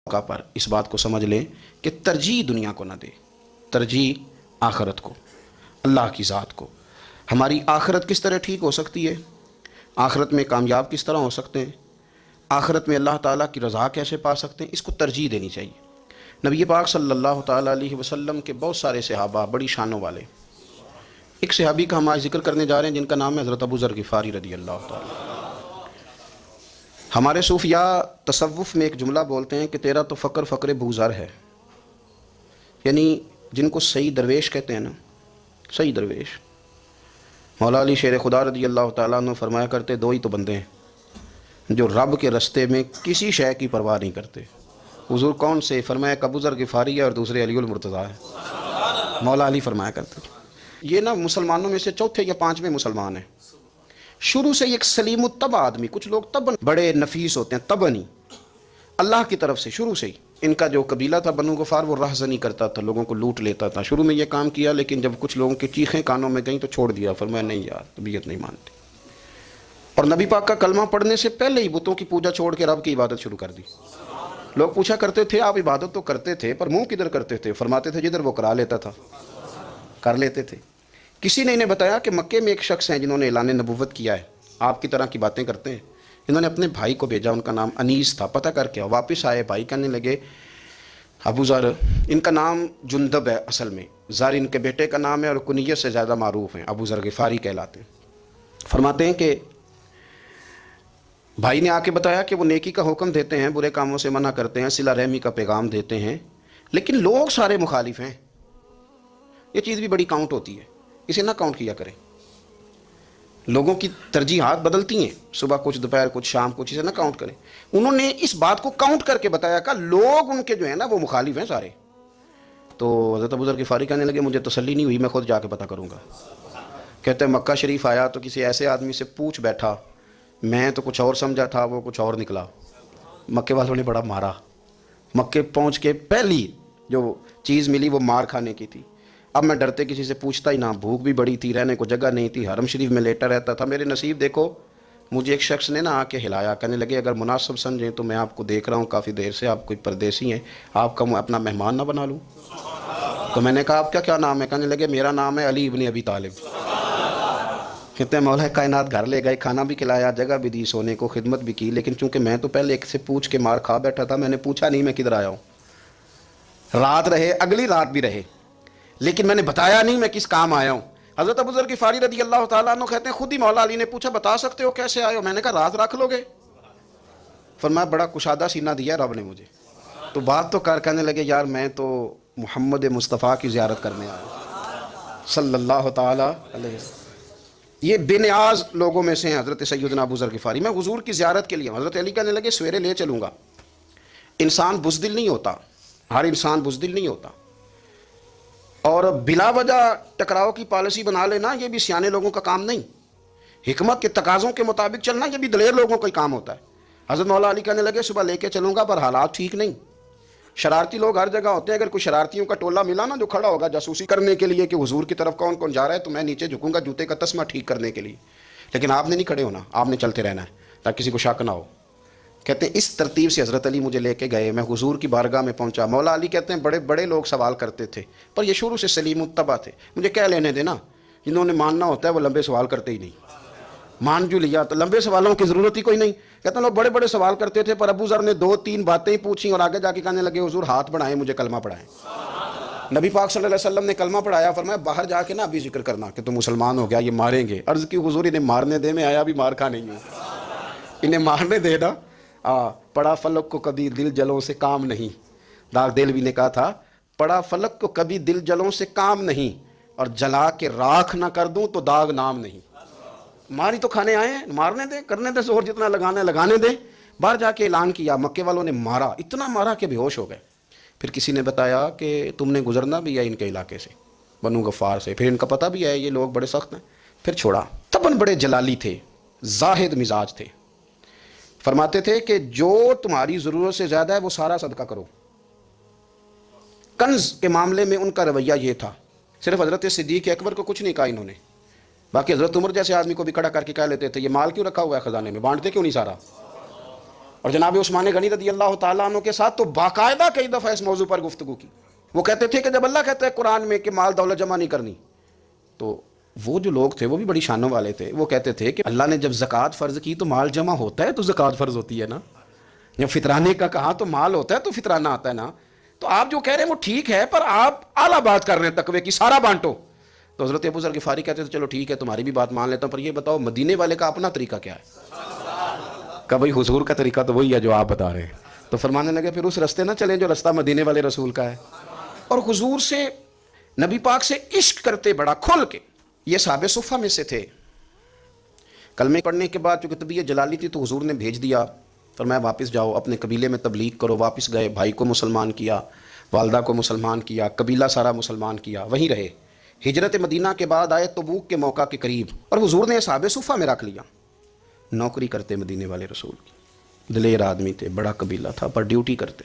موقع پر اس بات کو سمجھ لیں کہ ترجیح دنیا کو نہ دے، ترجیح آخرت کو، اللہ کی ذات کو۔ ہماری آخرت کس طرح ٹھیک ہو سکتی ہے، آخرت میں کامیاب کس طرح ہو سکتے ہیں، آخرت میں اللہ تعالیٰ کی رضا کیسے پا سکتے ہیں، اس کو ترجیح دینی چاہیے۔ نبی پاک صلی اللہ تعالیٰ علیہ وسلم کے بہت سارے صحابہ بڑی شانوں والے، ایک صحابی کا ہم آج ذکر کرنے جا رہے ہیں جن کا نام ہے حضرت ابو ذر غفاری رضی اللہ تعالیٰ۔ ہمارے صوفیاء تصوف میں ایک جملہ بولتے ہیں کہ تیرا تو فقر فقر بوذر ہے، یعنی جن کو صحیح درویش کہتے ہیں نا، صحیح درویش۔ مولا علی شیر خدا رضی اللہ تعالیٰ عنہ فرمایا کرتے دو ہی تو بندے ہیں جو رب کے رستے میں کسی شے کی پرواہ نہیں کرتے۔ حضور کون سے؟ فرمایا ابو ذر غفاری ہے اور دوسرے علی المرتضیٰ ہے۔ مولا علی فرمایا کرتے یہ نا مسلمانوں میں سے چوتھے یا پانچویں مسلمان ہیں۔ شروع سے ایک سلیم الطبع آدمی، کچھ لوگ طبعاً بڑے نفیس ہوتے ہیں، طبعاً ہی اللہ کی طرف سے شروع سے ہی۔ ان کا جو قبیلہ تھا بنو غفار وہ رہزنی کرتا تھا، لوگوں کو لوٹ لیتا تھا۔ شروع میں یہ کام کیا لیکن جب کچھ لوگوں کی چیخیں کانوں میں گئیں تو چھوڑ دیا، فرمایا نہیں یار طبیعت نہیں مانتی، اور نبی پاک کا کلمہ پڑھنے سے پہلے ہی بتوں کی پوجا چھوڑ کے رب کی عبادت شروع کر دی۔ لوگ پوچھا کرتے تھے آپ عبادت تو کرتے تھے پر منہ کدھر کرتے تھے؟ فرماتے تھے جدھر وہ کرا لیتا تھا کر لیتے تھے۔ کسی نے انہیں بتایا کہ مکے میں ایک شخص ہیں جنہوں نے اعلان نبوت کیا ہے، آپ کی طرح کی باتیں کرتے ہیں۔ انہوں نے اپنے بھائی کو بھیجا، ان کا نام انیس تھا، پتہ کر کے واپس آئے، بھائی کہنے لگے ابو ذر، ان کا نام جندب ہے اصل میں، ذر ان کے بیٹے کا نام ہے اور کنیت سے زیادہ معروف ہیں، ابو ذر غفاری کہلاتے ہیں۔ فرماتے ہیں کہ بھائی نے آ کے بتایا کہ وہ نیکی کا حکم دیتے ہیں، برے کاموں سے منع کرتے ہیں، صلہ رحمی کا پیغام دیتے ہیں، لیکن لوگ سارے مخالف ہیں۔ یہ چیز بھی بڑی کاؤنٹ ہوتی ہے، اسے نہ کاؤنٹ کیا کریں۔ لوگوں کی ترجیحات بدلتی ہیں، صبح کچھ دوپہر کچھ شام کچھ، اسے نہ کاؤنٹ کریں۔ انہوں نے اس بات کو کاؤنٹ کر کے بتایا کہ لوگ ان کے جو ہیں نا وہ مخالف ہیں سارے۔ تو حضرت ابو ذر غفاری کہنے لگے مجھے تسلی نہیں ہوئی، میں خود جا کے پتہ کروں گا۔ کہتے ہیں مکہ شریف آیا تو کسی ایسے آدمی سے پوچھ بیٹھا، میں تو کچھ اور سمجھا تھا، وہ کچھ اور نکلا۔ مکے والوں نے بڑا مارا، مکے پہنچ کے پہلی جو چیز ملی وہ مار کھانے کی تھی۔ اب میں ڈرتے کسی سے پوچھتا ہی نہ، بھوک بھی بڑی تھی، رہنے کو جگہ نہیں تھی، حرم شریف میں لیٹا رہتا تھا۔ میرے نصیب دیکھو، مجھے ایک شخص نے آ کے ہلایا، کہنے لگے اگر مناسب سمجھیں تو میں آپ کو دیکھ رہا ہوں کافی دیر سے، آپ کوئی پردیسی ہیں، آپ کا اپنا مہمان نہ بنا لوں؟ تو میں نے کہا آپ کا کیا نام ہے؟ کہنے لگے میرا نام ہے علی ابن ابی طالب۔ کہتے ہیں مولا کائنات گھر لے گئے، کھانا بھی کھلایا، جگہ بھی دی، سونے کو خدمت بھی کی، لیکن چونکہ میں تو پہلے ایک سے پوچھ کے مار کھا بیٹھا تھا، میں نے پوچھا نہیں میں کدھر آیا ہوں۔ رات رہے، اگلی رات بھی رہے، لیکن میں نے بتایا نہیں میں کس کام آیا ہوں۔ حضرت ابو ذر غفاری رضی اللہ تعالیٰ عنہ کہتے ہیں خود ہی مولا علی نے پوچھا بتا سکتے ہو کیسے آئے ہو؟ میں نے کہا رات رکھ لو گے؟ فرمایا بڑا کشادہ سینہ دیا رب نے مجھے، تو بات تو کر، کہنے لگے یار میں تو محمد مصطفیٰ کی زیارت کرنے آیا صلی اللہ تعالیٰ علیہ وسلم۔ یہ بے نیاز لوگوں میں سے ہیں حضرت سیدنا ابو ذر غفاری، میں حضور کی زیارت کے لیے ہوں۔ حضرت علی کہنے لگے سویرے لے چلوں گا۔ انسان بزدل نہیں ہوتا، ہر انسان بزدل نہیں ہوتا، اور بلا وجہ ٹکراؤ کی پالیسی بنا لینا یہ بھی سیانے لوگوں کا کام نہیں۔ حکمت کے تقاضوں کے مطابق چلنا یہ بھی دلیر لوگوں کا ہی کام ہوتا ہے۔ حضرت مولا علی کہنے لگے صبح لے کے چلوں گا پر حالات ٹھیک نہیں۔ شرارتی لوگ ہر جگہ ہوتے ہیں، اگر کوئی شرارتیوں کا ٹولہ ملا نا جو کھڑا ہوگا جاسوسی کرنے کے لیے کہ حضور کی طرف کون کون جا رہا ہے، تو میں نیچے جھکوں گا جوتے کا تسمہ ٹھیک کرنے کے لیے، لیکن آپ نے نہیں کھڑے ہونا، آپ نے چلتے رہنا ہے تاکہ کسی کو شک نہ ہو۔ کہتے ہیں اس ترتیب سے حضرت علی مجھے لے کے گئے، میں حضور کی بارگاہ میں پہنچا۔ مولا علی کہتے ہیں بڑے بڑے لوگ سوال کرتے تھے پر یہ شروع سے سلیم الطبع تھے، مجھے کہہ لینے دینا، جنہوں نے ماننا ہوتا ہے وہ لمبے سوال کرتے ہی نہیں۔ مان جو لیا تو لمبے سوالوں کی ضرورت ہی کوئی نہیں۔ کہتے ہیں لوگ بڑے بڑے سوال کرتے تھے پر ابو ذر نے 2-3 باتیں ہی پوچھیں اور آگے جا کے کہنے لگے حضور ہاتھ بڑھائیں مجھے کلمہ پڑھائیں۔ نبی پاک صلی اللہ علیہ وسلم نے کلمہ پڑھایا، فرمایا باہر جا کے نا ابھی ذکر کرنا کہ تم مسلمان ہو گیا، یہ ماریں گے۔ عرض کی حضور انہیں مارنے دے، میں آیا بھی مار کھا نہیں ہوں، انہیں مارنے دے نا۔ پڑا فلک کو کبھی دل جلوں سے کام نہیں، داغ دلوی نے کہا تھا پڑا فلک کو کبھی دل جلوں سے کام نہیں، اور جلا کے راکھ نہ کر دوں تو داغ نام نہیں۔ ماری تو کھانے آئے ہیں، مارنے دیں، کرنے دیں زور جتنا لگانا ہے لگانے دیں۔ باہر جا کے اعلان کیا، مکے والوں نے مارا، اتنا مارا کہ بے ہوش ہو گئے۔ پھر کسی نے بتایا کہ تم نے گزرنا بھی ہے ان کے علاقے سے، بنو غفار سے، پھر ان کا پتہ بھی ہے یہ لوگ بڑے سخت ہیں، پھر چھوڑا۔ تباً بڑے جلالی تھے، زاہد مزاج تھے، فرماتے تھے کہ جو تمہاری ضرورت سے زیادہ ہے وہ سارا صدقہ کرو۔ کنز کے معاملے میں ان کا رویہ یہ تھا، صرف حضرت صدیق اکبر کو کچھ نہیں کہا انہوں نے، باقی حضرت عمر جیسے آدمی کو بھی کھڑا کر کے کہہ لیتے تھے یہ مال کیوں رکھا ہوا ہے خزانے میں، بانٹتے کیوں نہیں سارا؟ اور جناب عثمان غنی رضی اللہ تعالیٰ عنہ کے ساتھ تو باقاعدہ کئی دفعہ اس موضوع پر گفتگو کی. وہ کہتے تھے کہ جب اللہ کہتا ہے قرآن میں کہ مال دولت جمع نہیں کرنی، تو وہ جو لوگ تھے وہ بھی بڑی شانوں والے تھے، وہ کہتے تھے کہ اللہ نے جب زکوٰۃ فرض کی تو مال جمع ہوتا ہے تو زکوٰۃ فرض ہوتی ہے نا، جب فطرانے کا کہا تو مال ہوتا ہے تو فطرانہ آتا ہے نا. تو آپ جو کہہ رہے ہیں وہ ٹھیک ہے، پر آپ اعلیٰ بات کر رہے ہیں تقوی کی، سارا بانٹو. تو حضرت ابو ذر غفاری کہتے تھے چلو ٹھیک ہے تمہاری بھی بات مان لیتا ہوں، پر یہ بتاؤ مدینے والے کا اپنا طریقہ کیا ہے؟ کہ بھائی حضور کا طریقہ تو وہی ہے جو آپ بتا رہے ہیں. تو فرمانے لگے پھر اس رستے نہ چلیں جو رستہ مدینے والے رسول کا ہے. اور حضور سے، نبی پاک سے عشق کرتے بڑا کھل کے. یہ صحابہ صفہ میں سے تھے. کلمے پڑھنے کے بعد چونکہ طبیعت جلالی تھی تو حضور نے بھیج دیا، فرمایا واپس جاؤ اپنے قبیلے میں تبلیغ کرو. واپس گئے، بھائی کو مسلمان کیا، والدہ کو مسلمان کیا، قبیلہ سارا مسلمان کیا، وہیں رہے. ہجرت مدینہ کے بعد آئے تبوک کے موقع کے قریب، اور حضور نے صحابہ صفہ میں رکھ لیا. نوکری کرتے مدینے والے رسول کی، دلیر آدمی تھے، بڑا قبیلہ تھا، پر ڈیوٹی کرتے،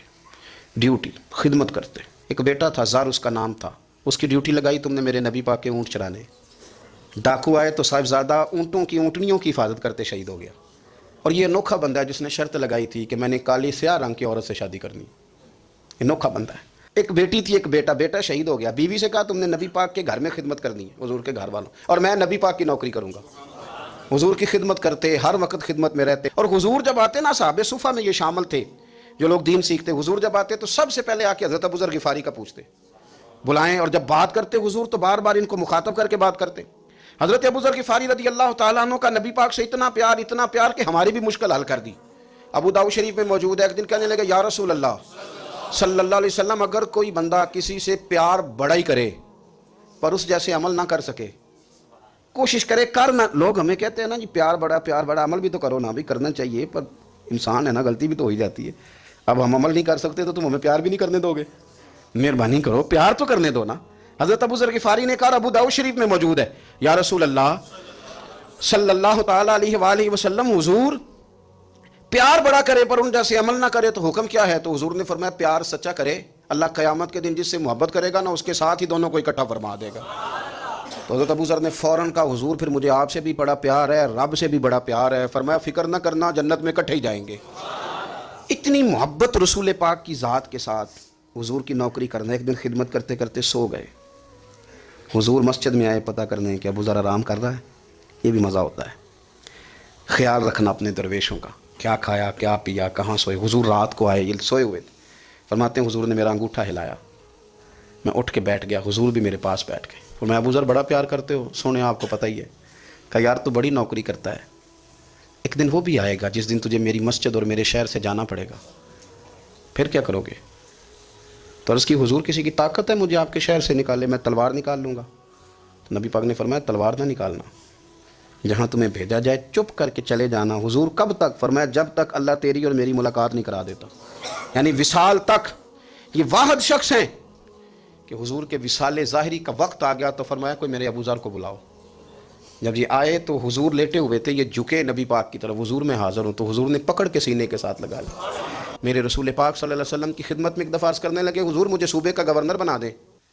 ڈیوٹی خدمت کرتے. ایک بیٹا تھا زار اس کا نام تھا، اس کی ڈیوٹی لگائی تم نے میرے نبی پاک کے اونٹ چرانے. ڈاکو آئے تو صاحبزادہ اونٹوں کی، اونٹنیوں کی حفاظت کرتے شہید ہو گیا. اور یہ انوکھا بندہ ہے جس نے شرط لگائی تھی کہ میں نے کالی سیاہ رنگ کی عورت سے شادی کرنی. انوکھا بندہ ہے. ایک بیٹی تھی، ایک بیٹا، بیٹا شہید ہو گیا. بیوی سے کہا تم نے نبی پاک کے گھر میں خدمت کرنی ہے، حضور کے گھر والوں، اور میں نبی پاک کی نوکری کروں گا. حضور کی خدمت کرتے، ہر وقت خدمت میں رہتے. اور حضور جب آتے نا، صحابہ صفہ میں یہ شامل تھے جو لوگ دین سیکھتے، حضور جب آتے تو سب سے پہلے آ کے حضرت ابو ذر غفاری کا پوچھتے، بلائیں. اور جب بات کرتے حضور تو بار بار ان کو مخاطب کر کے بات کرتے. حضرت ابو ذر غفاری رضی اللہ تعالیٰ عنہ کا نبی پاک سے اتنا پیار کہ ہماری بھی مشکل حل کر دی. ابو داؤد شریف میں موجود ہے، ایک دن کہنے لگے یا رسول اللہ صلی اللہ علیہ وسلم، اگر کوئی بندہ کسی سے پیار بڑا ہی کرے پر اس جیسے عمل نہ کر سکے، کوشش کرے کر نہ. لوگ ہمیں کہتے ہیں نا جی پیار بڑا، عمل بھی تو کرو نا. بھی کرنا چاہیے، پر انسان ہے نا، غلطی بھی تو ہو ہی جاتی ہے. اب ہم عمل نہیں کر سکتے تو تم ہمیں پیار بھی نہیں کرنے دو گے؟ مہربانی کرو، پیار تو کرنے دو نا. حضرت ابو ذر غفاری نے کہا، ابو داؤد شریف میں موجود ہے، یا رسول اللہ صلی اللہ تعالیٰ علیہ وآلہ وسلم، حضور پیار بڑا کرے پر ان جیسے عمل نہ کرے تو حکم کیا ہے؟ تو حضور نے فرمایا پیار سچا کرے، اللہ قیامت کے دن جس سے محبت کرے گا نا اس کے ساتھ ہی دونوں کو اکٹھا فرما دے گا. تو حضرت ابو ذر نے فوراً کہا، حضور پھر مجھے آپ سے بھی بڑا پیار ہے، رب سے بھی بڑا پیار ہے. فرمایا فکر نہ کرنا، جنت میں اکٹھے ہی جائیں گے. اتنی محبت رسول پاک کی ذات کے ساتھ. حضور کی نوکری کرنا. ایک دن خدمت کرتے کرتے سو گئے. حضور مسجد میں آئے پتہ کرنے کہ ابو ذر آرام کر رہا ہے. یہ بھی مزہ ہوتا ہے، خیال رکھنا اپنے درویشوں کا، کیا کھایا کیا پیا کہاں سوئے. حضور رات کو آئے، یہ سوئے ہوئے تھے. فرماتے ہیں حضور نے میرا انگوٹھا ہلایا، میں اٹھ کے بیٹھ گیا، حضور بھی میرے پاس بیٹھ گئے. اور میں ابو ذر بڑا پیار کرتے ہو، سونے آپ کو پتہ ہی ہے. کہا یار تو بڑی نوکری کرتا ہے، ایک دن وہ بھی آئے گا جس دن تجھے میری مسجد اور میرے شہر سے جانا پڑے گا، پھر کیا کرو گے؟ تو عرض کی حضور کسی کی طاقت ہے مجھے آپ کے شہر سے نکالے؟ میں تلوار نکال لوں گا. تو نبی پاک نے فرمایا تلوار نہ نکالنا، جہاں تمہیں بھیجا جائے چپ کر کے چلے جانا. حضور کب تک؟ فرمایا جب تک اللہ تیری اور میری ملاقات نہیں کرا دیتا، یعنی وصال تک. یہ واحد شخص ہیں کہ حضور کے وصال ظاہری کا وقت آ گیا تو فرمایا کوئی میرے ابو ذر کو بلاؤ. جب یہ آئے تو حضور لیٹے ہوئے تھے، یہ جھکے نبی پاک کی طرف، حضور میں حاضر ہوں. تو حضور نے پکڑ کے سینے کے ساتھ لگا لیا. میرے رسول پاک صلی اللہ علیہ وسلم کی خدمت میں ایک دفعہ عرض کرنے لگے حضور مجھے صوبے کا گورنر بنا دیں.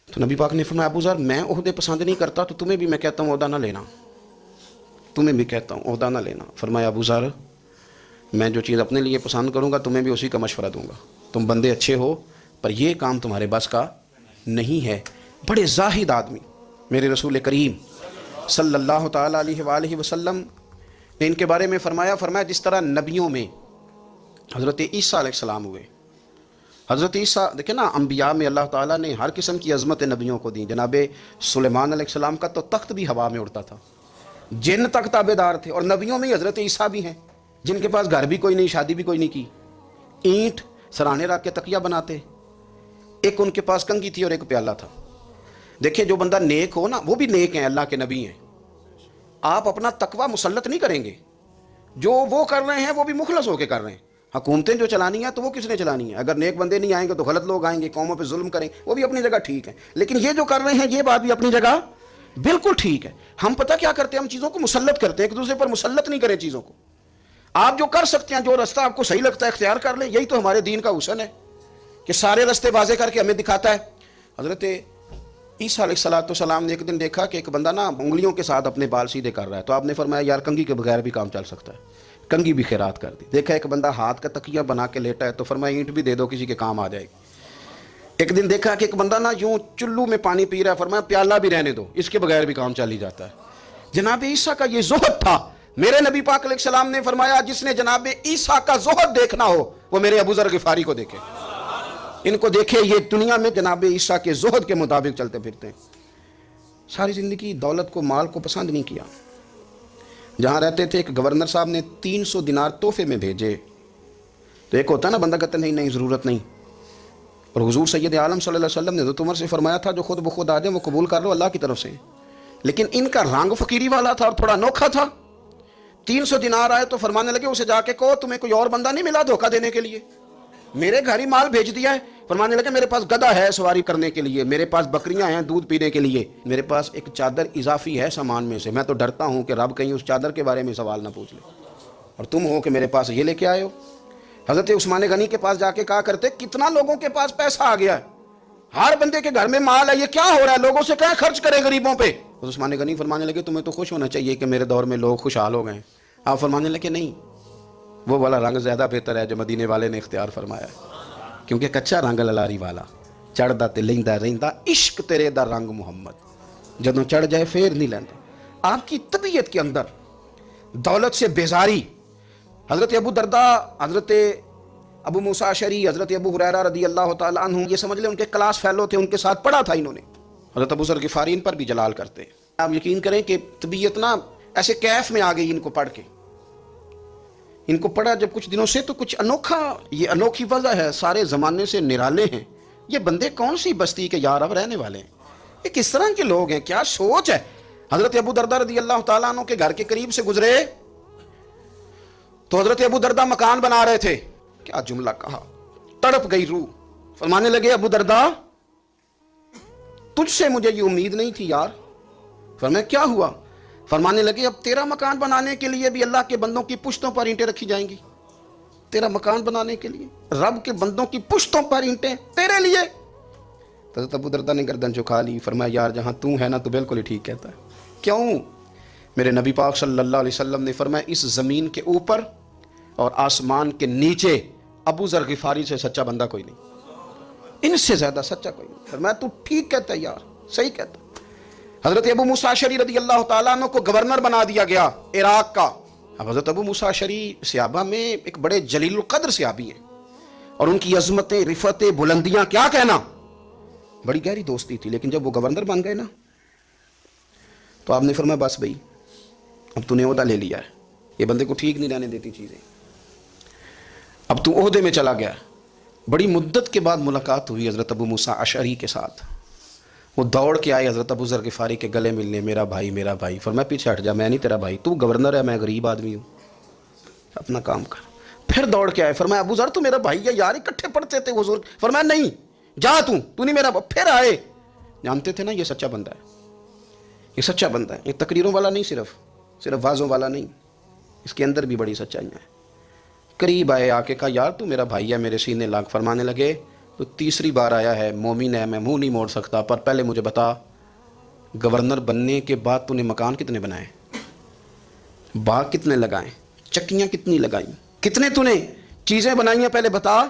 تو نبی پاک نے فرمایا ابو ذر میں عہدے پسند نہیں کرتا، تو تمہیں بھی میں کہتا ہوں عہدہ نہ لینا، تمہیں بھی کہتا ہوں عہدہ نہ لینا. فرمایا ابو ذر میں جو چیز اپنے لیے پسند کروں گا تمہیں بھی اسی کا مشورہ دوں گا. تم بندے اچھے ہو پر یہ کام تمہارے بس کا نہیں ہے. بڑے زاہد آدمی میرے رسول کریم صلی اللہ تعالیٰ علیہ وآلہ وسلم نے ان کے بارے میں فرمایا جس طرح نبیوں میں حضرت عیسیٰ علیہ السلام ہوئے. حضرت عیسیٰ دیکھیں نا، انبیاء میں اللہ تعالیٰ نے ہر قسم کی عظمت نبیوں کو دی. جناب سلیمان علیہ السلام کا تو تخت بھی ہوا میں اڑتا تھا، جن تک تابع دار تھے. اور نبیوں میں حضرت عیسیٰ بھی ہیں جن کے پاس گھر بھی کوئی نہیں، شادی بھی کوئی نہیں کی، اینٹ سرانے رکھ کے تکیہ بناتے. ایک ان کے پاس کنگھی تھی اور ایک پیالہ تھا. دیکھیں جو بندہ نیک ہو نا وہ بھی نیک ہیں، اللہ کے نبی ہیں. آپ اپنا تقوی مسلط نہیں کریں گے، جو وہ کر رہے ہیں وہ بھی مخلص ہو کے کر رہے ہیں. حکومتیں جو چلانی ہیں تو وہ کس نے چلانی ہیں؟ اگر نیک بندے نہیں آئیں گے تو غلط لوگ آئیں گے، قوموں پہ ظلم کریں، وہ بھی اپنی جگہ ٹھیک ہے. لیکن یہ جو کر رہے ہیں یہ بات بھی اپنی جگہ بالکل ٹھیک ہے. ہم پتہ کیا کرتے ہیں، ہم چیزوں کو مسلط کرتے ہیں، ایک دوسرے پر مسلط نہیں کریں چیزوں کو. آپ جو کر سکتے ہیں، جو رستہ آپ کو صحیح لگتا ہے اختیار کر لیں. یہی تو ہمارے دین کا حسن ہے کہ سارے رستے واضح کر کے ہمیں دکھاتا ہے. حضرت عیسیٰ علیہ السلام نے ایک دن دیکھا کہ ایک بندہ نا انگلیوں کے ساتھ اپنے بال سیدھے کر رہا ہے. تو آپ نے فرمایا یار کنگھی کے بغیر بھی کام چل سکتا ہے. کنگھی بھی خیرات کر دی. دیکھا ایک بندہ ہاتھ کا تکیہ بنا کے لیٹا ہے تو فرمایا اینٹ بھی دے دو کسی کے کام آ جائے گی. ایک دن دیکھا کہ ایک بندہ نا یوں چلو میں پانی پی رہا ہے، فرمایا پیالہ بھی رہنے دو، اس کے بغیر بھی کام چل ہی جاتا ہے. جناب عیسیٰ کا یہ زہد تھا. میرے نبی پاک علیہ السلام نے فرمایا جس نے جناب عیسیٰ کا زہد دیکھنا ہو وہ میرے ابو ذر غفاری کو دیکھے. ان کو دیکھے، یہ دنیا میں جناب عیسیٰ کے زہد کے مطابق چلتے پھرتے ہیں. ساری زندگی دولت کو، مال کو پسند نہیں کیا. جہاں رہتے تھے ایک گورنر صاحب نے 300 دینار تحفے میں بھیجے. تو ایک ہوتا نا بندہ کہتا نہیں ضرورت نہیں. اور حضور سید عالم صلی اللہ علیہ وسلم نے تو عمر سے فرمایا تھا جو خود بخود آ جائیں وہ قبول کر لو اللہ کی طرف سے. لیکن ان کا رنگ فقیری والا تھا اور تھوڑا انوکھا تھا. 300 دینار آئے تو فرمانے لگے اسے جا کے کہو تمہیں کوئی اور بندہ نہیں ملا دھوکہ دینے کے لیے، میرے گھر ہی مال بھیج دیا ہے. فرمانے لگے میرے پاس گدھا ہے سواری کرنے کے لیے، میرے پاس بکریاں ہیں دودھ پینے کے لیے، میرے پاس ایک چادر اضافی ہے سامان میں سے. میں تو ڈرتا ہوں کہ رب کہیں اس چادر کے بارے میں سوال نہ پوچھ لے، اور تم ہو کہ میرے پاس یہ لے کے آئے ہو. حضرت عثمان غنی کے پاس جا کے کہا کرتے کتنا لوگوں کے پاس پیسہ آ گیا ہے، ہر بندے کے گھر میں مال ہے، یہ کیا ہو رہا ہے، لوگوں سے کیا خرچ کریں غریبوں پہ. عثمان غنی فرمانے لگے تمہیں تو خوش ہونا چاہیے کہ میرے دور میں لوگ خوشحال ہو گئے. آپ فرمانے لگے نہیں، وہ والا رنگ زیادہ بہتر ہے جو مدینے والے نے اختیار فرمایا ہے، کیونکہ کچا رنگ للاری والا چڑھدا تے لیندا رہندا عشق تیرے دا رنگ محمد، جدوں چڑھ جائے پھر نہیں لیندا. آپ کی طبیعت کے اندر دولت سے بیزاری. حضرت ابو درداء، حضرت ابو موسیٰ اشعری، حضرت ابو ہریرہ رضی اللہ تعالیٰ عنہ، یہ سمجھ لیں ان کے کلاس فیلو تھے، ان کے ساتھ پڑھا تھا انہوں نے. حضرت ابو ذر غفاری ان پر بھی جلال کرتے ہیں. آپ یقین کریں کہ طبیعت نا ایسے کیف میں آ گئی ان کو پڑھ کے. ان کو پڑھا جب کچھ دنوں سے تو کچھ انوکھا، یہ انوکھی وضع ہے، سارے زمانے سے نرالے ہیں. یہ بندے کون سی بستی کے یار اب رہنے والے ہیں، یہ کس طرح کے لوگ ہیں، کیا سوچ ہے. حضرت ابو درداء رضی اللہ تعالیٰ عنہ کے گھر کے قریب سے گزرے تو حضرت ابو درداء مکان بنا رہے تھے. کیا جملہ کہا، تڑپ گئی روح. فرمانے لگے ابو درداء تجھ سے مجھے یہ امید نہیں تھی یار. فرمایا کیا ہوا؟ فرمانے لگے اب تیرا مکان بنانے کے لیے بھی اللہ کے بندوں کی پشتوں پر اینٹیں رکھی جائیں گی. تیرا مکان بنانے کے لیے رب کے بندوں کی پشتوں پر اینٹیں تیرے لیے. حضرت ابو درداء نے گردن جھکا لی. فرمایا یار جہاں تو ہے نا تو بالکل ہی ٹھیک کہتا ہے. کیوں؟ میرے نبی پاک صلی اللہ علیہ وسلم نے فرمایا اس زمین کے اوپر اور آسمان کے نیچے ابو ذر غفاری سے سچا بندہ کوئی نہیں، ان سے زیادہ سچا کوئی نہیں. فرمایا تو ٹھیک کہتا ہے یار، صحیح کہتا. حضرت ابو موسیٰ اشعری رضی اللہ تعالیٰ عنہ کو گورنر بنا دیا گیا عراق کا. اب حضرت ابو موسیٰ اشعری صحابہ میں ایک بڑے جلیل القدر صحابی ہیں، اور ان کی عظمتیں، رفتیں، بلندیاں کیا کہنا، بڑی گہری دوستی تھی. لیکن جب وہ گورنر بن گئے نا تو آپ نے فرمایا بس بھائی اب تو نے عہدہ لے لیا ہے، یہ بندے کو ٹھیک نہیں رہنے دیتی چیزیں، اب تو عہدے میں چلا گیا. بڑی مدت کے بعد ملاقات ہوئی حضرت ابو موسیٰ اشعری کے ساتھ. وہ دوڑ کے آئے حضرت ابو ذر غفاری کے گلے ملنے، میرا بھائی میرا بھائی. فرمایا پیچھے ہٹ جا، میں نہیں تیرا بھائی، تو گورنر ہے، میں غریب آدمی ہوں، اپنا کام کر. پھر دوڑ کے آئے. فرمایا ابو ذر تو میرا بھائی ہے یار، اکٹھے پڑھتے تھے حضور. فرمایا نہیں جا تو نہیں میرا. پھر آئے. جانتے تھے نا یہ سچا بندہ ہے، یہ سچا بندہ ہے، یہ تقریروں والا نہیں، صرف وعظوں والا نہیں، اس کے اندر بھی بڑی سچائیاں ہیں. قریب آئے، آ کے کہا یار تو میرا بھائی ہے، میرے سینے لاگ. فرمانے لگے تو تیسری بار آیا ہے، مومن ہے، میں منہ نہیں موڑ سکتا، پر پہلے مجھے بتا گورنر بننے کے بعد تو نے مکان کتنے بنائے، باغ کتنے لگائیں، چکیاں کتنی لگائیں، کتنے تو نے چیزیں بنائی ہیں، پہلے بتا.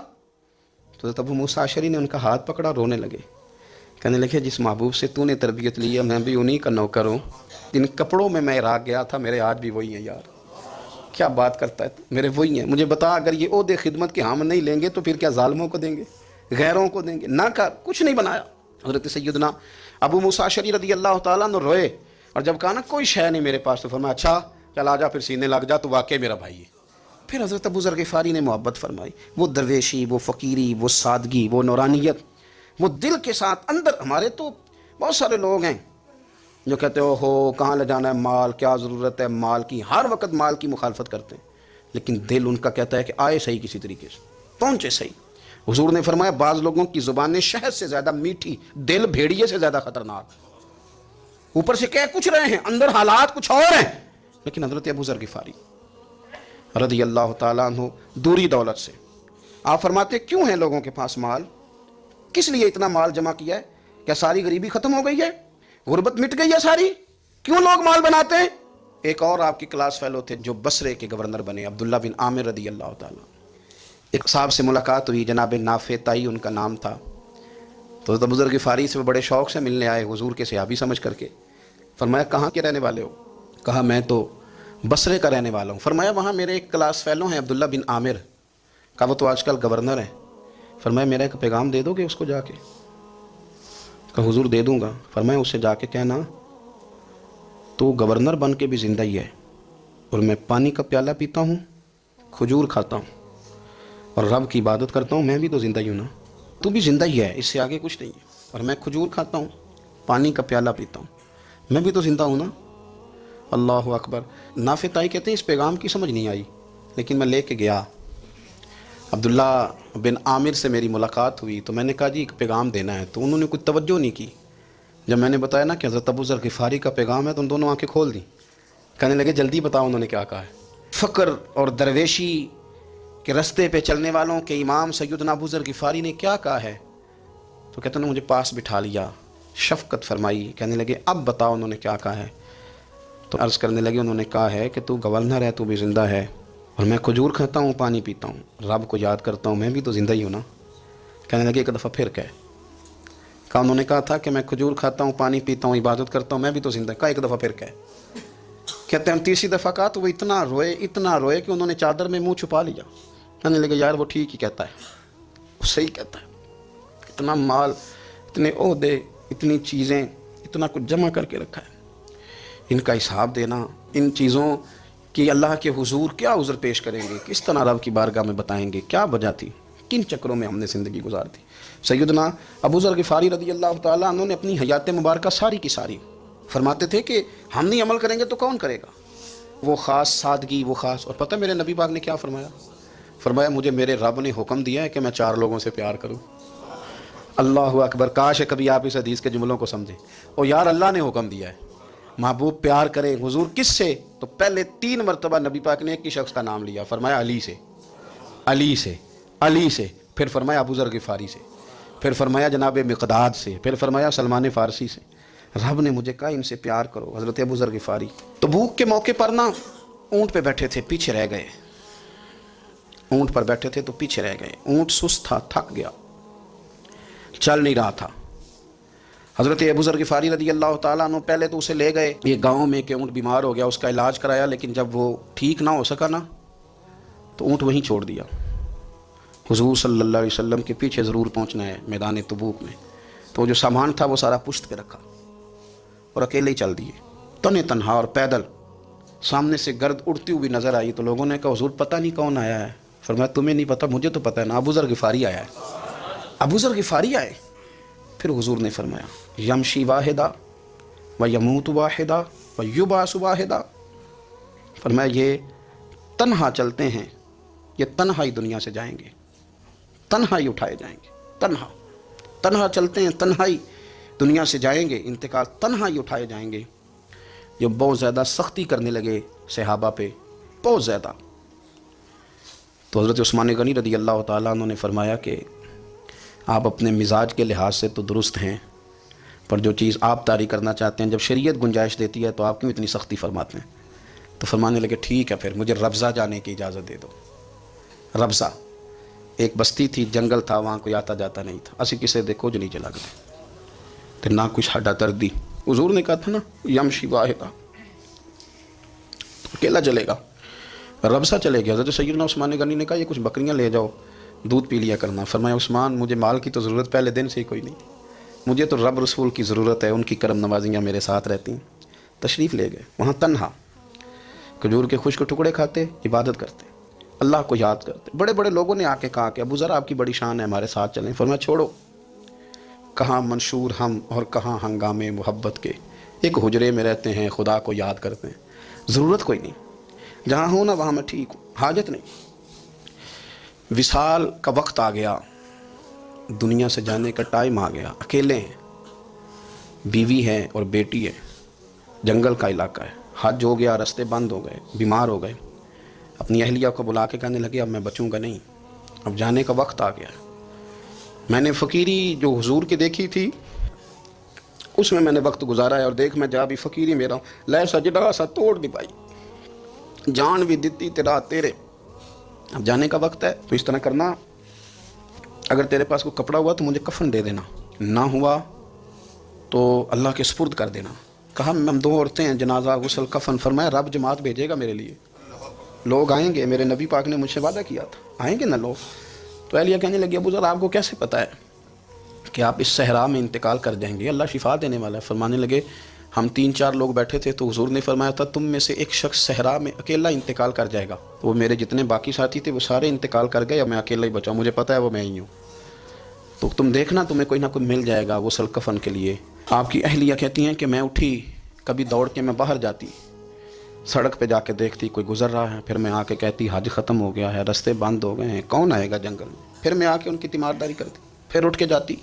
تو ابو موسیٰ اشعری نے ان کا ہاتھ پکڑا، رونے لگے. کہنے لگے جس محبوب سے تو نے تربیت لی ہے میں بھی انہی کا نوکر ہوں. جن کپڑوں میں میں عراق گیا تھا میرے آج بھی وہی ہیں یار. کیا بات کرتا ہے، میرے وہی ہیں. مجھے بتا اگر یہ عہدے خدمت کے ہم نہیں لیں گے تو پھر کیا ظالموں کو دیں گے، غیروں کو دیں گے؟ نہ کر، کچھ نہیں بنایا. حضرت سیدنا ابو موسیٰ اشعری رضی اللہ تعالیٰ عنہ روئے، اور جب کہا نا کوئی شے نہیں میرے پاس، تو فرمایا اچھا چل آ جا، پھر سینے لگ جا، تو واقعی میرا بھائی ہے. پھر حضرت ابو ذر غفاری نے محبت فرمائی. وہ درویشی، وہ فقیری، وہ سادگی، وہ نورانیت، وہ دل کے ساتھ اندر. ہمارے تو بہت سارے لوگ ہیں جو کہتے ہو کہاں لے جانا ہے مال، کیا ضرورت ہے مال کی، ہر وقت مال کی مخالفت کرتے ہیں، لیکن دل ان کا کہتا ہے کہ آئے صحیح، کسی طریقے سے پہنچے صحیح. حضور نے فرمایا بعض لوگوں کی زبانیں شہد سے زیادہ میٹھی، دل بھیڑیے سے زیادہ خطرناک. اوپر سے کہہ کچھ رہے ہیں، اندر حالات کچھ اور ہیں. لیکن حضرت ابو ذر غفاری رضی اللہ تعالیٰ عنہ دوری دولت سے. آپ فرماتے کیوں ہیں لوگوں کے پاس مال، کس لیے اتنا مال جمع کیا ہے؟ کیا ساری غریبی ختم ہو گئی ہے، غربت مٹ گئی ہے ساری؟ کیوں لوگ مال بناتے ہیں؟ ایک اور آپ کی کلاس فیلو تھے جو بصرے کے گورنر بنے، عبداللہ بن عامر رضی اللہ تعالیٰ۔ ایک صاحب سے ملاقات ہوئی، جناب نافع تائی ان کا نام تھا، تو حضرت ابوذر غفاری سے وہ بڑے شوق سے ملنے آئے حضور کے صحابی سمجھ کر کے۔ فرمایا کہاں کے رہنے والے ہو؟ کہا میں تو بصرے کا رہنے والا ہوں۔ فرمایا وہاں میرے ایک کلاس فیلو ہیں عبداللہ بن عامر، کہا وہ تو آج کل گورنر ہیں، فرمایا میرا ایک پیغام دے دو گے اس کو جا کے؟ کہا حضور دے دوں گا۔ فرمایا اس سے جا کے کہنا تو گورنر بن کے بھی زندہ ہی ہے، اور میں پانی کا پیالہ پیتا ہوں، کھجور کھاتا ہوں اور رب کی عبادت کرتا ہوں، میں بھی تو زندہ ہی ہوں نا، تو بھی زندہ ہی ہے، اس سے آگے کچھ نہیں ہے، اور میں کھجور کھاتا ہوں، پانی کا پیالہ پیتا ہوں، میں بھی تو زندہ ہوں نا۔ اللہ اکبر۔ نافع تائی کہتے ہیں اس پیغام کی سمجھ نہیں آئی، لیکن میں لے کے گیا، عبداللہ بن عامر سے میری ملاقات ہوئی تو میں نے کہا جی ایک پیغام دینا ہے، تو انہوں نے کچھ توجہ نہیں کی۔ جب میں نے بتایا نا کہ حضرت ابوذر غفاری کا پیغام ہے تو ان دونوں آنکھیں کھول دیں، کہنے لگے جلدی بتاؤ انہوں نے کیا کہا ہے۔ فقر اور درویشی کے رستے پہ چلنے والوں کے امام سیدنا ابوذر غفاری نے کیا کہا ہے؟ تو کہتے ہیں مجھے پاس بٹھا لیا، شفقت فرمائی، کہنے لگے اب بتاؤ انہوں نے کیا کہا ہے؟ تو عرض کرنے لگے انہوں نے کہا ہے کہ تو گورنر ہے، تو بھی زندہ ہے، اور میں کھجور کھاتا ہوں، پانی پیتا ہوں، رب کو یاد کرتا ہوں، میں بھی تو زندہ ہی ہوں نا۔ کہنے لگے ایک دفعہ پھر کہے۔ کہا انہوں نے کہا تھا کہ میں کھجور کھاتا ہوں، پانی پیتا ہوں، عبادت کرتا ہوں، میں بھی تو زندہ۔ کہا ایک دفعہ پھر کہے۔ کہتے ہیں ہم تیسری دفعہ کہا تو وہ اتنا روئے کہ انہوں نے چادر میں منہ چھپا لیا۔ کہنے لگے یار وہ ٹھیک ہی کہتا ہے، وہ صحیح کہتا ہے، اتنا مال، اتنے عہدے، اتنی چیزیں، اتنا کچھ جمع کر کے رکھا ہے، ان کا حساب دینا، ان چیزوں کی اللہ کے حضور کیا عذر پیش کریں گے، کس طرح رب کی بارگاہ میں بتائیں گے، کیا وجہ تھی، کن چکروں میں ہم نے زندگی گزار دی۔ سیدنا ابوذر غفاری رضی اللہ تعالیٰ عنہ نے اپنی حیات مبارکہ ساری کی ساری فرماتے تھے کہ ہم نہیں عمل کریں گے تو کون کرے گا، وہ خاص سادگی، وہ خاص۔ اور پتہ میرے نبی پاک نے کیا فرمایا؟ فرمایا مجھے میرے رب نے حکم دیا ہے کہ میں 4 لوگوں سے پیار کروں۔ اللہ اکبر، کاش کبھی آپ اس حدیث کے جملوں کو سمجھیں۔ اور یار اللہ نے حکم دیا ہے محبوب پیار کرے، حضور کس سے؟ تو پہلے 3 مرتبہ نبی پاک نے ایک ہی شخص کا نام لیا، فرمایا علی سے، علی سے، علی سے، پھر فرمایا ابوذر غفاری سے، پھر فرمایا جناب مقداد سے، پھر فرمایا سلمان فارسی سے۔ رب نے مجھے کہا ان سے پیار کرو، حضرت ابوذر غفاری۔ تبوک کے موقع پر نا اونٹ پہ بیٹھے تھے، پیچھے رہ گئے، اونٹ پر بیٹھے تھے تو پیچھے رہ گئے، اونٹ سست تھا، تھک گیا، چل نہیں رہا تھا۔ حضرت ابوذر غفاری رضی اللہ تعالیٰ عنہ پہلے تو اسے لے گئے ایک گاؤں میں کہ اونٹ بیمار ہو گیا، اس کا علاج کرایا، لیکن جب وہ ٹھیک نہ ہو سکا نا تو اونٹ وہیں چھوڑ دیا۔ حضور صلی اللہ علیہ وسلم کے پیچھے ضرور پہنچنا ہے میدان تبوک میں، تو جو سامان تھا وہ سارا پشت پہ رکھا اور اکیلے ہی چل دیے، تنے تنہا اور پیدل۔ سامنے سے گرد اڑتی ہوئی نظر آئی تو لوگوں نے کہا حضور پتہ نہیں کون آیا ہے۔ فرمایا تمہیں نہیں پتہ، مجھے تو پتہ ہے نا، ابوذر غفاری آیا ہے، ابوذر غفاری آئے۔ پھر حضور نے فرمایا یمشی واحدہ و یموت واحدہ و یبعث واحدہ، فرمایا یہ تنہا چلتے ہیں، یہ تنہا ہی دنیا سے جائیں گے، تنہا ہی اٹھائے جائیں گے، تنہا تنہا چلتے ہیں، تنہا ہی دنیا سے جائیں گے، انتقال تنہا ہی اٹھائے جائیں گے۔ جو بہت زیادہ سختی کرنے لگے صحابہ پہ، بہت زیادہ، تو حضرت عثمان غنی رضی اللہ تعالیٰ عنہ نے فرمایا کہ آپ اپنے مزاج کے لحاظ سے تو درست ہیں، پر جو چیز آپ طاری کرنا چاہتے ہیں جب شریعت گنجائش دیتی ہے تو آپ کیوں اتنی سختی فرماتے ہیں؟ تو فرمانے لگے ٹھیک ہے، پھر مجھے ربضہ جانے کی اجازت دے دو۔ ربضہ ایک بستی تھی، جنگل تھا، وہاں کوئی آتا جاتا نہیں تھا، اسی کسے دیکھو جو نیچے لگ گئے تو نہ کچھ ہڈا دردی۔ حضور نے کہا تھا نا یمشی واحدہ، تو اکیلا چلے گا، ربضہ چلے گیا۔ حضرت سیدنا عثمان غنی نے کہا یہ کچھ بکریاں لے جاؤ، دودھ پی لیا کرنا۔ فرمایا عثمان مجھے مال کی تو ضرورت پہلے دن سے ہی کوئی نہیں، مجھے تو رب رسول کی ضرورت ہے، ان کی کرم نوازیاں میرے ساتھ رہتی ہیں۔ تشریف لے گئے، وہاں تنہا کھجور کے خشک ٹکڑے کھاتے، عبادت کرتے، اللہ کو یاد کرتے۔ بڑے بڑے لوگوں نے آ کے کہا کہ ابوذر آپ کی بڑی شان ہے، ہمارے ساتھ چلیں۔ فرمایا چھوڑو، کہاں منشور ہم اور کہاں ہنگامے محبت کے، ایک حجرے میں رہتے ہیں، خدا کو یاد کرتے ہیں، ضرورت کوئی نہیں، جہاں ہوں نا وہاں میں ٹھیک ہوں، حاجت نہیں۔ وصال کا وقت آ گیا، دنیا سے جانے کا ٹائم آ گیا، اکیلے ہیں، بیوی ہے اور بیٹی ہے، جنگل کا علاقہ ہے، حج ہو گیا، رستے بند ہو گئے، بیمار ہو گئے، اپنی اہلیہ کو بلا کے کہنے لگے اب میں بچوں گا نہیں، اب جانے کا وقت آ گیا ہے۔ میں نے فقیری جو حضور کی دیکھی تھی اس میں نے وقت گزارا ہے، اور دیکھ میں جا بھی فقیری میرا ہوں، لے سجدہ سا توڑ نہیں پائی، جان بھی دیتی تیرا تیرے۔ اب جانے کا وقت ہے تو اس طرح کرنا، اگر تیرے پاس کوئی کپڑا ہوا تو مجھے کفن دے دینا، نہ ہوا تو اللہ کے سپرد کر دینا۔ کہا ہم 2 عورتیں ہیں، جنازہ غسل کفن، فرمایا رب جماعت بھیجے گا میرے لیے، لوگ آئیں گے، میرے نبی پاک نے مجھ سے وعدہ کیا تھا آئیں گے نا لوگ۔ تو اہلیہ کہنے لگی ابو ذر آپ کو کیسے پتہ ہے کہ آپ اس صحرا میں انتقال کر جائیں گے، اللہ شفا دینے والا ہے۔ فرمانے لگے ہم 3-4 لوگ بیٹھے تھے تو حضور نے فرمایا تھا تم میں سے ایک شخص صحرا میں اکیلا انتقال کر جائے گا، تو وہ میرے جتنے باقی ساتھی تھے وہ سارے انتقال کر گئے، اب میں اکیلا ہی بچا ہوں، مجھے پتہ ہے وہ میں ہی ہوں، تو تم دیکھنا تمہیں کوئی نہ کوئی مل جائے گا غسل کفن کے لیے۔ آپ کی اہلیہ کہتی ہیں کہ میں اٹھی، کبھی دوڑ کے میں باہر جاتی، سڑک پہ جا کے دیکھتی کوئی گزر رہا ہے، پھر میں آ کے کہتی حج ختم ہو گیا ہے، رستے بند ہو گئے ہیں، کون آئے گا جنگل میں، پھر میں آ کے ان کی تیمارداری کرتی، پھر اٹھ کے جاتی،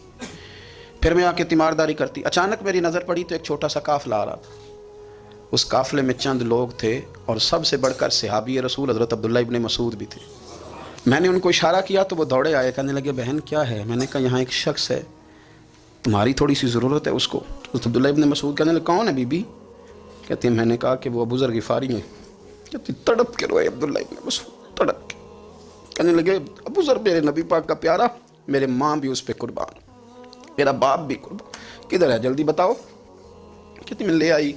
پھر میں آ کے تیمارداری کرتی۔ اچانک میری نظر پڑی تو ایک چھوٹا سا قافلہ آ رہا تھا، اس قافلے میں چند لوگ تھے اور سب سے بڑھ کر صحابی رسول حضرت عبداللہ ابن مسعود بھی تھے۔ میں نے ان کو اشارہ کیا تو وہ دوڑے آئے، کہنے لگے بہن کیا ہے؟ میں نے کہا یہاں ایک شخص ہے، تمہاری تھوڑی سی ضرورت ہے اس کو۔ حضرت عبداللہ ابن مسعود کہنے لگے کون ہے بی بی؟ کہتی ہیں میں نے کہا کہ وہ ابو ذر غفاری ہیں۔ کہتی تڑپ کے روئے عبداللہ ابن مسعود، تڑپ کے کہنے لگے ابو ذر میرے نبی پاک کا پیارا، میرے ماں بھی اس پہ قربان، میرا باپ بھی قربان، کدھر ہے جلدی بتاؤ۔ کہتی میں لے آئی،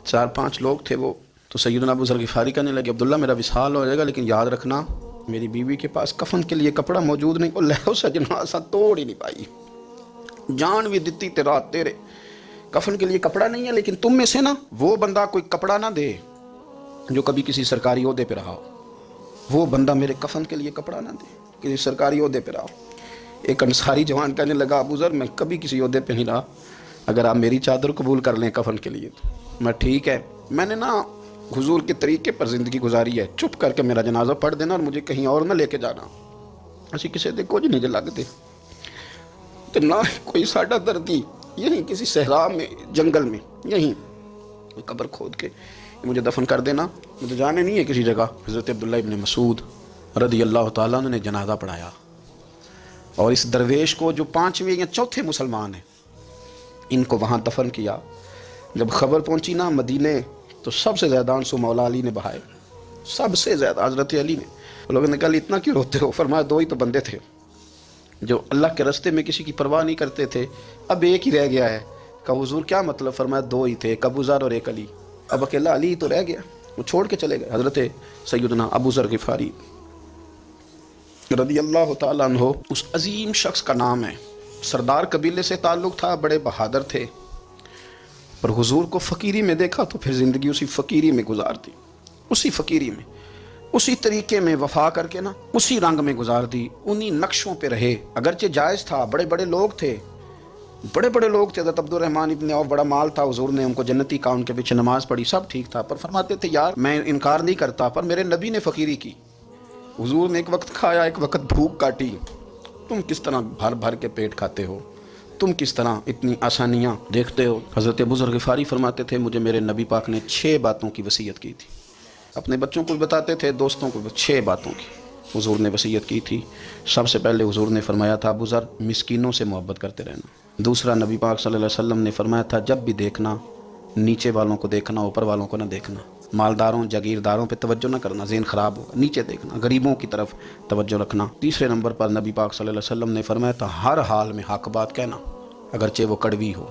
4-5 لوگ تھے وہ، تو سیدنا ابو ذر غفاری کہنے لگے عبداللہ میرا وصال ہو جائے گا لیکن یاد رکھنا میری بیوی کے پاس کفن کے لیے کپڑا موجود نہیں، وہ لہو سجنا سا توڑ ہی نہیں پائی، جان بھی دیتی تیرا تیرے، کفن کے لیے کپڑا نہیں ہے، لیکن تم میں سے نا وہ بندہ کوئی کپڑا نہ دے جو کبھی کسی سرکاری عہدے پہ رہا ہو، وہ بندہ میرے کفن کے لیے کپڑا نہ دے کسی سرکاری عہدے پہ رہا ہو۔ ایک انصاری جوان کہنے لگا ابو ذر میں کبھی کسی عہدے پہ نہیں رہا، اگر آپ میری چادر قبول کر لیں کفن کے لیے تو میں ٹھیک ہے، میں نے نا حضور کے طریقے پر زندگی گزاری ہے، چپ کر کے میرا جنازہ پڑھ دینا اور مجھے کہیں اور نہ لے کے جانا، اسی کسی دے کچھ نہیں لگتے تو نہ کوئی ساڈا دردی، یہیں کسی صحرا میں جنگل میں یہیں کوئی قبر کھود کے مجھے دفن کر دینا، مجھے جانے نہیں ہے کسی جگہ۔ حضرت عبداللہ ابن مسعود رضی اللہ تعالیٰ عنہ نے جنازہ پڑھایا، اور اس درویش کو جو 5ویں یا 4تھے مسلمان ہیں ان کو وہاں دفن کیا۔ جب خبر پہنچی نا مدینے تو سب سے زیادہ آنسو مولا علی نے بہائے، سب سے زیادہ حضرت علی نے۔ لوگوں نے کہا اتنا کیوں روتے ہو؟ فرمایا 2 ہی تو بندے تھے جو اللہ کے راستے میں کسی کی پرواہ نہیں کرتے تھے، اب ایک ہی رہ گیا ہے۔ کہا حضور کیا مطلب؟ فرمایا 2 ہی تھے، ایک ابو ذر اور ایک علی، اب اکیلا علی تو رہ گیا، وہ چھوڑ کے چلے گئے۔ حضرت سیدنا ابو ذر غفاری رضی اللہ تعالیٰ عنہ اس عظیم شخص کا نام ہے، سردار قبیلے سے تعلق تھا، بڑے بہادر تھے، پر حضور کو فقیری میں دیکھا تو پھر زندگی اسی فقیری میں گزار دی، اسی فقیری میں، اسی طریقے میں وفا کر کے نا اسی رنگ میں گزار دی، انہی نقشوں پہ رہے۔ اگرچہ جائز تھا، بڑے بڑے لوگ تھے، حضرت عبد الرحمن ابن عوف بڑا مال تھا، حضور نے ان کو جنتی کہا، ان کے پیچھے نماز پڑھی، سب ٹھیک تھا، پر فرماتے تھے یار میں انکار نہیں کرتا، پر میرے نبی نے فقیری کی، حضور نے ایک وقت کھایا ایک وقت بھوک کاٹی، تم کس طرح بھر بھر کے پیٹ کھاتے ہو، تم کس طرح اتنی آسانیاں دیکھتے ہو۔ حضرت ابو ذر غفاری فرماتے تھے مجھے میرے نبی پاک نے 6 باتوں کی وصیت کی تھی، اپنے بچوں کو بتاتے تھے، دوستوں کو 6 باتوں کی حضور نے وصیت کی تھی۔ سب سے پہلے حضور نے فرمایا تھا ابو ذر مسکینوں سے محبت کرتے رہنا۔ دوسرا نبی پاک صلی اللہ علیہ وسلم نے فرمایا تھا جب بھی دیکھنا نیچے والوں کو دیکھنا، اوپر والوں کو نہ دیکھنا، مالداروں جاگیرداروں پہ توجہ نہ کرنا، ذہن خراب ہوگا، نیچے دیکھنا، غریبوں کی طرف توجہ رکھنا۔ تیسرے نمبر پر نبی پاک صلی اللہ علیہ وسلم نے فرمایا تھا ہر حال میں حق بات کہنا اگرچہ وہ کڑوی ہو۔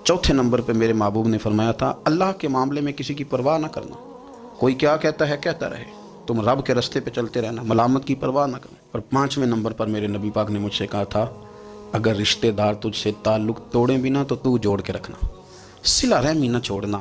چوتھے نمبر پہ میرے محبوب نے فرمایا تھا اللہ کے معاملے میں کسی کی پرواہ نہ کرنا، کوئی کیا کہتا ہے کہتا رہے، تم رب کے راستے پہ چلتے رہنا، ملامت کی پرواہ نہ کرنا۔ اور 5ویں نمبر پر میرے نبی پاک نے مجھ سے کہا تھا اگر رشتہ دار تجھ سے تعلق توڑیں بھی نہ تو تو جوڑ کے رکھنا، صلہ رحمی نہ چھوڑنا۔